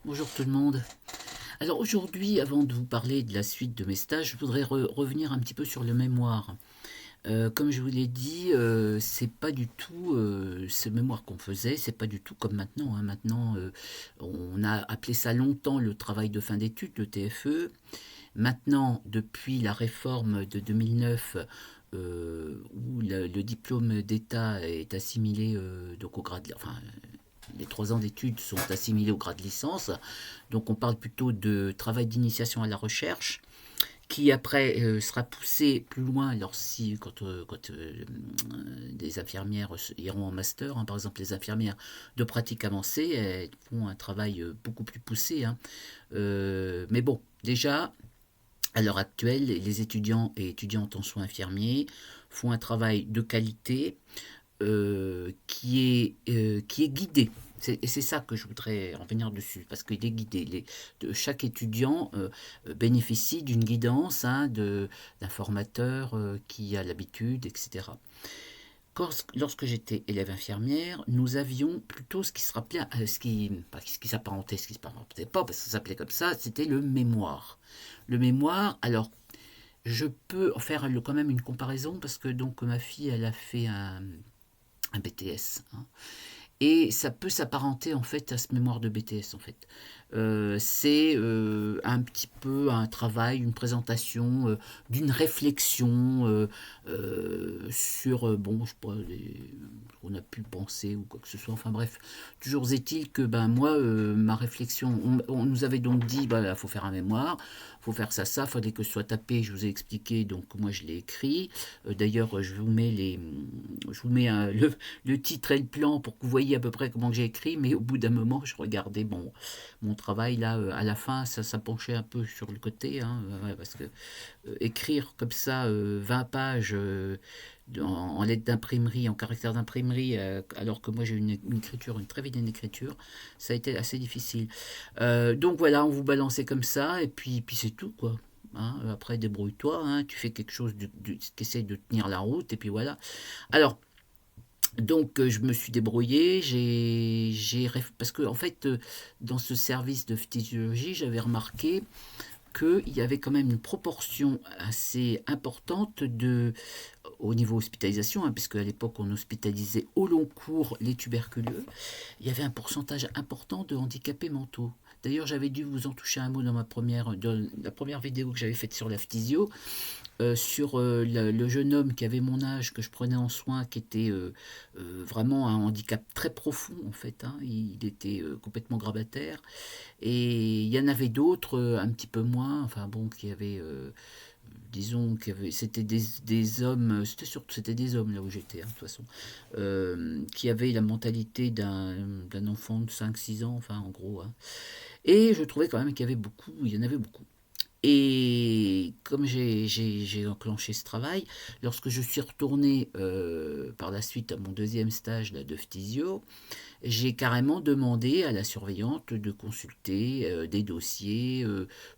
Bonjour tout le monde. Alors aujourd'hui, avant de vous parler de la suite de mes stages, je voudrais revenir un petit peu sur le mémoire. Comme je vous l'ai dit, c'est pas du tout ce mémoire qu'on faisait, c'est pas du tout comme maintenant, hein. Maintenant, on a appelé ça longtemps le travail de fin d'études, le TFE. Maintenant, depuis la réforme de 2009, où le diplôme d'État est assimilé donc au grade, enfin les 3 ans d'études sont assimilés au grade licence. Donc on parle plutôt de travail d'initiation à la recherche qui après sera poussé plus loin alors si, quand des infirmières iront en master, hein, par exemple les infirmières de pratique avancée, elles font un travail beaucoup plus poussé, hein. Mais bon, déjà, à l'heure actuelle, les étudiants et étudiantes en soins infirmiers font un travail de qualité qui est guidé. Et c'est ça que je voudrais revenir dessus, parce qu'il est guidé. Chaque étudiant bénéficie d'une guidance, hein, d'un formateur qui a l'habitude, etc. Lorsque j'étais élève infirmière, nous avions plutôt ce qui se rappelait, pas ce qui s'apparentait, ce qui s'apparentait pas, parce que ça s'appelait comme ça, c'était le mémoire. Le mémoire, alors, je peux faire quand même une comparaison, parce que donc ma fille, elle a fait un BTS, hein. Et ça peut s'apparenter en fait à ce mémoire de BTS en fait. C'est un petit peu un travail, une présentation d'une réflexion sur bon, je sais pas, on a pu penser ou quoi que ce soit. Enfin bref, toujours est-il que ben moi, ma réflexion, on nous avait donc dit, bah, il faut faire un mémoire, faut faire ça, fallait que ce soit tapé. Je vous ai expliqué, donc moi je l'ai écrit. D'ailleurs, je vous mets le titre et le plan pour que vous voyez à peu près comment j'ai écrit, mais au bout d'un moment, je regardais mon travail, là, à la fin, ça penchait un peu sur le côté, hein, ouais, parce que écrire comme ça 20 pages en lettres d'imprimerie, en caractère d'imprimerie, alors que moi j'ai une écriture, une très vilaine écriture, ça a été assez difficile. Donc voilà, on vous balançait comme ça, et puis c'est tout, quoi. Hein. Après, débrouille-toi, hein, tu fais quelque chose qui essaye de tenir la route, et puis voilà. Alors, donc je me suis débrouillé, parce que en fait dans ce service de physiologie j'avais remarqué qu'il y avait quand même une proportion assez importante au niveau hospitalisation, hein, puisque à l'époque on hospitalisait au long cours les tuberculeux, il y avait un pourcentage important de handicapés mentaux. D'ailleurs, j'avais dû vous en toucher un mot dans la première vidéo que j'avais faite sur la physio, sur le jeune homme qui avait mon âge, que je prenais en soin, qui était vraiment un handicap très profond en fait, hein. Il était complètement grabataire. Et il y en avait d'autres, un petit peu moins, enfin bon, qui avaient, disons, c'était des hommes, c'était des hommes là où j'étais, hein, de toute façon, qui avaient la mentalité d'un enfant de 5 6 ans, enfin en gros, hein. Et je trouvais quand même il y en avait beaucoup. Et comme j'ai enclenché ce travail, lorsque je suis retourné par la suite à mon deuxième stage là, de physio, j'ai carrément demandé à la surveillante de consulter des dossiers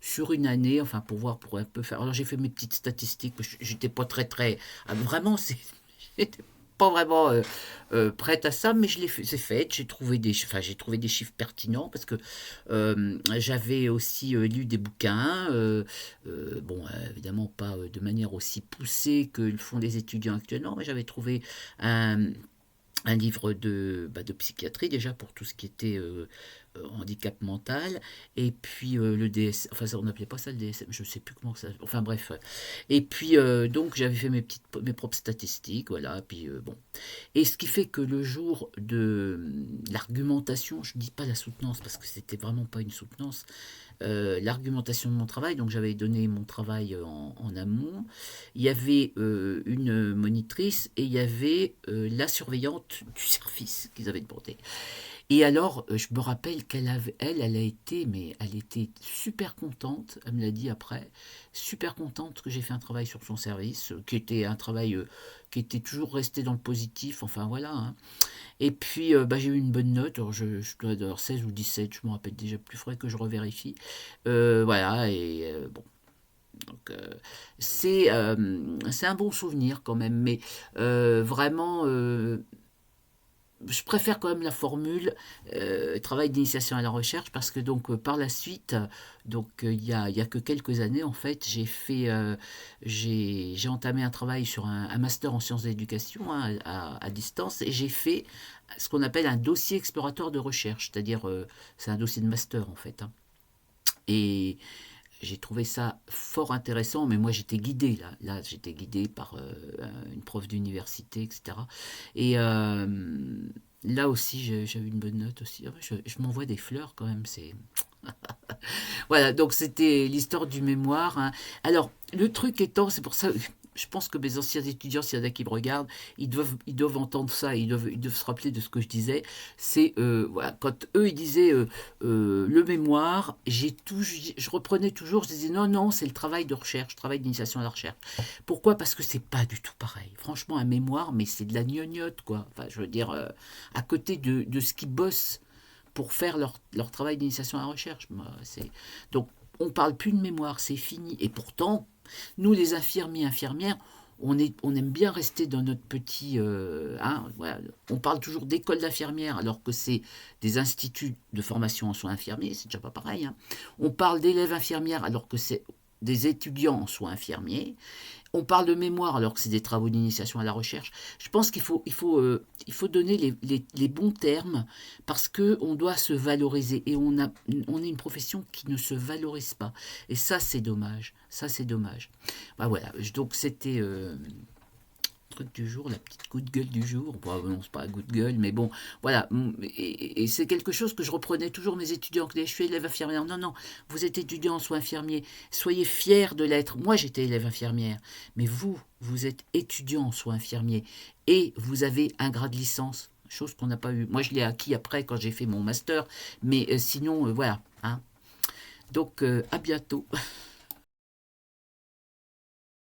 sur une année, enfin pour voir, pour un peu faire. Alors j'ai fait mes petites statistiques, j'étais pas très. Vraiment, j'étais pas vraiment prête à ça, mais c'est fait. J'ai trouvé des chiffres pertinents parce que j'avais aussi lu des bouquins, bon, évidemment pas de manière aussi poussée que le font les étudiants actuellement, mais j'avais trouvé un, un livre de psychiatrie déjà pour tout ce qui était handicap mental, et puis le DS, enfin ça, on n'appelait pas ça le DSM, je ne sais plus comment ça, enfin bref. Et puis donc j'avais fait mes propres statistiques, voilà, puis bon. Et ce qui fait que le jour de l'argumentation, je ne dis pas la soutenance parce que c'était vraiment pas une soutenance, l'argumentation de mon travail, donc j'avais donné mon travail en amont, il y avait une monitrice et il y avait la surveillante du service qu'ils avaient demandé. Et alors, je me rappelle elle a été, mais elle était super contente, elle me l'a dit après, super contente que j'ai fait un travail sur son service, qui était un travail qui était toujours resté dans le positif, enfin voilà, hein. Et puis, bah, j'ai eu une bonne note, alors je dois avoir 16 ou 17, je me rappelle déjà plus, faudrait que je revérifie. Voilà, et bon, donc c'est un bon souvenir quand même, mais vraiment, je préfère quand même la formule travail d'initiation à la recherche parce que donc par la suite, il y a que quelques années en fait, j'ai entamé un travail sur un master en sciences de l'éducation hein, à distance et j'ai fait ce qu'on appelle un dossier exploratoire de recherche, c'est-à-dire c'est un dossier de master en fait. Hein. Et j'ai trouvé ça fort intéressant, mais moi j'étais guidé là j'étais guidé par une prof d'université, etc. Et là aussi j'ai eu une bonne note aussi. Ah ouais, je m'envoie des fleurs quand même, c'est voilà, donc c'était l'histoire du mémoire. Hein. Alors, le truc étant, c'est pour ça, je pense que mes anciens étudiants, s'il y en a qui me regardent, ils doivent entendre ça, ils doivent se rappeler de ce que je disais. C'est, voilà, quand eux, ils disaient le mémoire, je reprenais toujours, je disais non, non, c'est le travail de recherche, travail d'initiation à la recherche. Pourquoi? Parce que c'est pas du tout pareil. Franchement, un mémoire, mais c'est de la gnognotte, quoi. Enfin, je veux dire, à côté de ce qu'ils bossent pour faire leur travail d'initiation à la recherche. Donc, on ne parle plus de mémoire, c'est fini. Et pourtant, nous, les infirmiers, infirmières, on aime bien rester dans notre petit... hein, voilà. On parle toujours d'école d'infirmières alors que c'est des instituts de formation en soins infirmiers, c'est déjà pas pareil. Hein. On parle d'élèves infirmières alors que c'est des étudiants en soins infirmiers. On parle de mémoire alors que c'est des travaux d'initiation à la recherche. Je pense il faut donner les bons termes parce qu'on doit se valoriser et on est une profession qui ne se valorise pas. Et ça, c'est dommage. Ça, c'est dommage. Bah voilà, donc c'était truc du jour, la petite coup de gueule du jour. Bon, non, c'est pas un coup de gueule, mais bon, voilà. Et c'est quelque chose que je reprenais toujours mes étudiants. Je suis élève infirmière. Non, non, vous êtes étudiant, soit infirmier. Soyez fiers de l'être. Moi, j'étais élève infirmière. Mais vous êtes étudiant, soit infirmier. Et vous avez un grade de licence. Chose qu'on n'a pas eu. Moi, je l'ai acquis après quand j'ai fait mon master. Mais sinon, voilà. Hein. Donc, à bientôt.